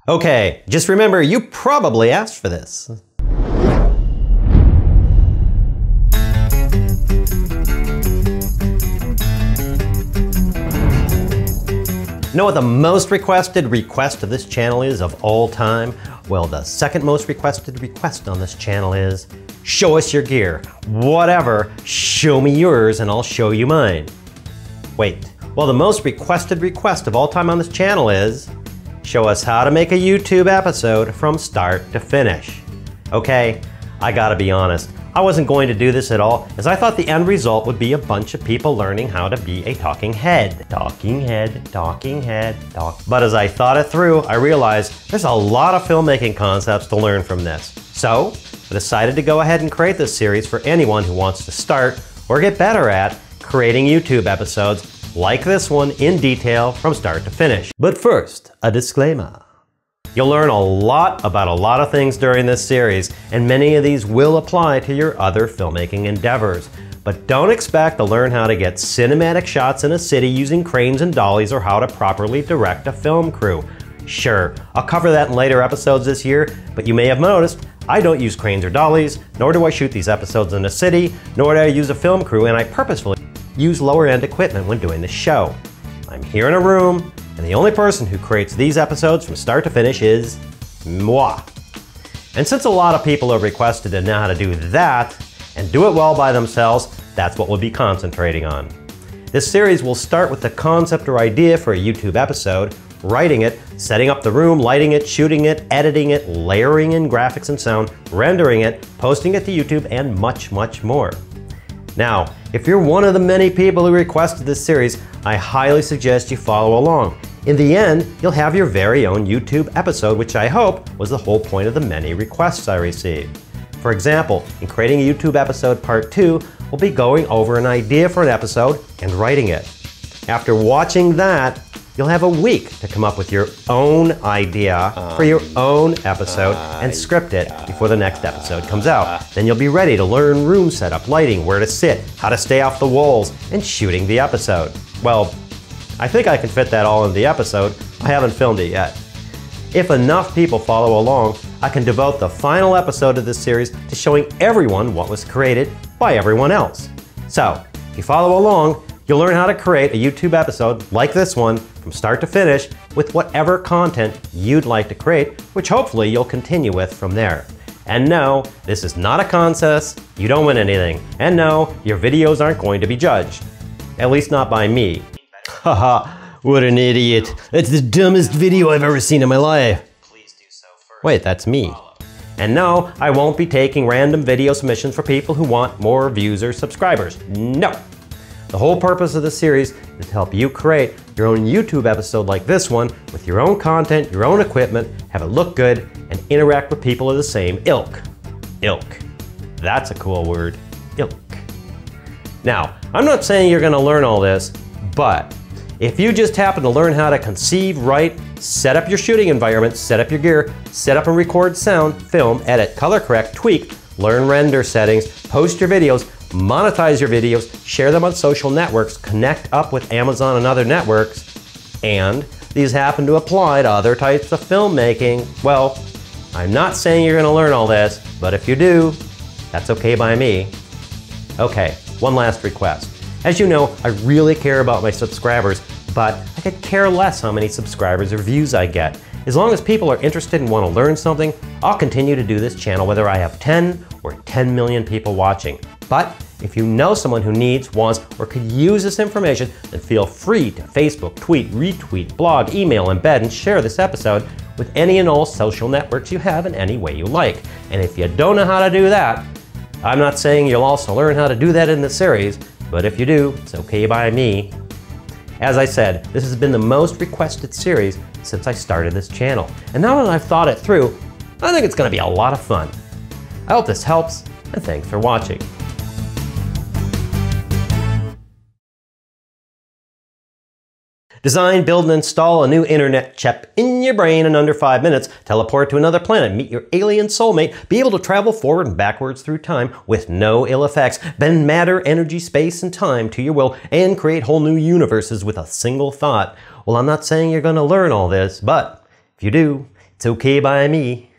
Okay, just remember, you probably asked for this. Know what the most requested request of this channel is of all time? Well, the second most requested request on this channel is, show us your gear. Whatever, show me yours and I'll show you mine. Wait, well, the most requested request of all time on this channel is, show us how to make a YouTube episode from start to finish. Okay, I gotta be honest, I wasn't going to do this at all, as I thought the end result would be a bunch of people learning how to be a talking head. Talking head, talking head, talk. But as I thought it through, I realized there's a lot of filmmaking concepts to learn from this. So, I decided to go ahead and create this series for anyone who wants to start or get better at creating YouTube episodes like this one in detail from start to finish. But first, a disclaimer. You'll learn a lot about a lot of things during this series, and many of these will apply to your other filmmaking endeavors. But don't expect to learn how to get cinematic shots in a city using cranes and dollies or how to properly direct a film crew. Sure, I'll cover that in later episodes this year, but you may have noticed I don't use cranes or dollies, nor do I shoot these episodes in a city, nor do I use a film crew, and I purposefully use lower end equipment when doing the show. I'm here in a room, and the only person who creates these episodes from start to finish is moi. And since a lot of people have requested to know how to do that, and do it well by themselves, that's what we'll be concentrating on. This series will start with the concept or idea for a YouTube episode, writing it, setting up the room, lighting it, shooting it, editing it, layering in graphics and sound, rendering it, posting it to YouTube, and much, much more. Now, if you're one of the many people who requested this series, I highly suggest you follow along. In the end, you'll have your very own YouTube episode, which I hope was the whole point of the many requests I received. For example, in creating a YouTube episode part 2, we'll be going over an idea for an episode and writing it. After watching that, you'll have a week to come up with your own idea for your own episode and script it before the next episode comes out. Then you'll be ready to learn room setup, lighting, where to sit, how to stay off the walls, and shooting the episode. Well, I think I can fit that all in the episode. I haven't filmed it yet. If enough people follow along, I can devote the final episode of this series to showing everyone what was created by everyone else. So, if you follow along, you'll learn how to create a YouTube episode like this one from start to finish with whatever content you'd like to create, which hopefully you'll continue with from there. And no, this is not a contest, you don't win anything. And no, your videos aren't going to be judged. At least not by me. Haha, what an idiot. It's the dumbest video I've ever seen in my life. Wait, that's me. And no, I won't be taking random video submissions for people who want more views or subscribers. No. The whole purpose of this series is to help you create your own YouTube episode like this one with your own content, your own equipment, have it look good, and interact with people of the same ilk. Ilk. That's a cool word. Ilk. Now, I'm not saying you're going to learn all this, but if you just happen to learn how to conceive, write, set up your shooting environment, set up your gear, set up and record sound, film, edit, color correct, tweak, learn render settings, post your videos, monetize your videos, share them on social networks, connect up with Amazon and other networks, and these happen to apply to other types of filmmaking, well, I'm not saying you're going to learn all this, but if you do, that's okay by me. Okay, one last request. As you know, I really care about my subscribers, but I could care less how many subscribers or views I get. As long as people are interested and want to learn something, I'll continue to do this channel whether I have 10 or 10 million people watching. But if you know someone who needs, wants, or could use this information, then feel free to Facebook, tweet, retweet, blog, email, embed, and share this episode with any and all social networks you have in any way you like. And if you don't know how to do that, I'm not saying you'll also learn how to do that in the series, but if you do, it's okay by me. As I said, this has been the most requested series since I started this channel. And now that I've thought it through, I think it's going to be a lot of fun. I hope this helps, and thanks for watching. Design, build, and install a new internet chip in your brain in under 5 minutes. Teleport to another planet, meet your alien soulmate, be able to travel forward and backwards through time with no ill effects, bend matter, energy, space, and time to your will, and create whole new universes with a single thought. Well, I'm not saying you're going to learn all this, but if you do, It's okay by me.